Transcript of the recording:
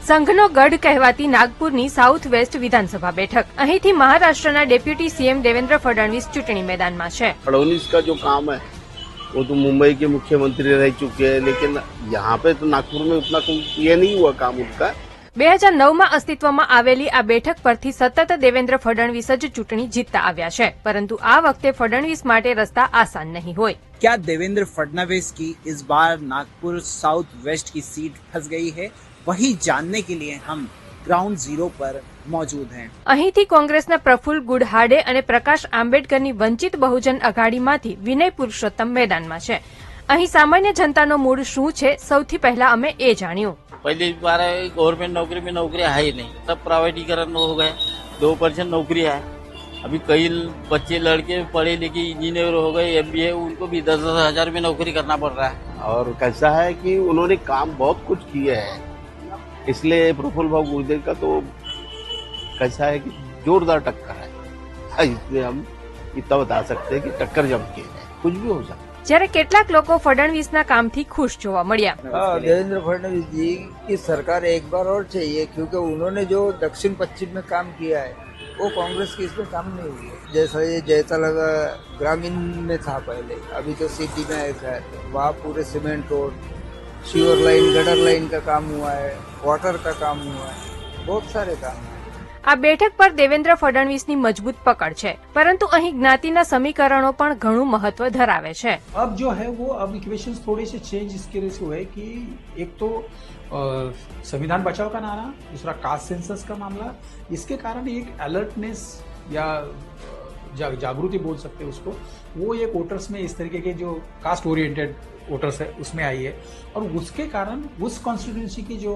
સંઘનો ગઢ કહેવાતી નાગપુરની south waste વિધાનસભા બેઠક। અહીંથી મહારાષ્ટ્રના ડેપ્યુટી સીએમ देवेंद्र फडणवीस चूंटणी मैदाનમાં છે। फडणवीस का जो काम है वो तो मुंबई के मुख्यमंत्री रह चुके हैं, लेकिन यहाँ पे तो नागपुर में उतना कोई ये नहीं हुआ काम उनका। 2009માં અસ્તિત્વમાં આવેલી આ બેઠક પરથી સતત દેવેન્દ્ર ફડણવીસ જ ચૂંટણી જીતતા આવ્યા છે, પરંતુ આ વખતે ફડણવીસ માટે રસ્તા આસાન નહીં હોય। क्या देवेंद्र फडणवीस की इस बार नागपुर साउथ वेस्ट की सीट फंस गई है? वही जानने के लिए हम ग्राउंड जीरो पर मौजूद हैं। અહીંથી કોંગ્રેસના પ્રફુલ્લ ગુડહાડે અને પ્રકાશ આંબેડકરની વંચિત બહુજન અઘાડીમાંથી વિનય પુરુષોત્તમ मैदाનમાં છે। અહીં સામાન્ય જનતાનો મૂડ શું છે, સૌથી પહેલા અમે એ જાણ્યું। पहली बार गवर्नमेंट नौकरी में नौकरियां है ही नहीं, सब प्राइवेटीकरण हो गए। 2% नौकरी है। अभी कई बच्चे लड़के पढ़े लिखे इंजीनियर हो गए, MBA, उनको भी 10-10 हजार में नौकरी करना पड़ रहा है। और कैसा है कि उन्होंने काम बहुत कुछ किए हैं, इसलिए प्रफुल्ल भाव गुर्जर का तो कैसा है कि जोरदार टक्कर है। इसलिए हम इतना बता सकते हैं कि टक्कर जम के है, कुछ भी हो सकता है। જ્યારે કેટલાક લોકો ફડણવીસના કામથી ખુશ જોવા મળ્યા। देवेंद्र फडणवीस जी की सरकार एक बार और चाहिए, क्योंकि उन्होंने जो दक्षिण पश्चिम में काम किया है वो कांग्रेस की इसमें काम नहीं हुई है। जैसा ये जैतालगा ग्रामीण में था पहले, अभी तो सिटी में ऐसा है, वहाँ पूरे cement road, sewer line, gutter line का काम हुआ है, वाटर का काम हुआ है, बहुत सारे काम है। આ બેઠક પર દેવેન્દ્ર ફડણવીસની મજબૂત પકડ છે, પરંતુ અહીં જ્ઞાતિના સમીકરણો પણ ઘણું મહત્વ ધરાવે છે। अब जो है वो अब इक्वेशंस थोड़े से चेंज इसके वजह से हुए कि एक तो संविधान बचाओ का नारा, दूसरा कास्ट सेंसस का मामला, इसके कारण एक अलर्टनेस या जागृति बोल सकते हैं उसको, वो एक वोटर्स में इस तरीके के जो कास्ट ओरिएंटेड वोटर्स है उसमें आई है। और उसके कारण उस कॉन्स्टिट्यूंसी की जो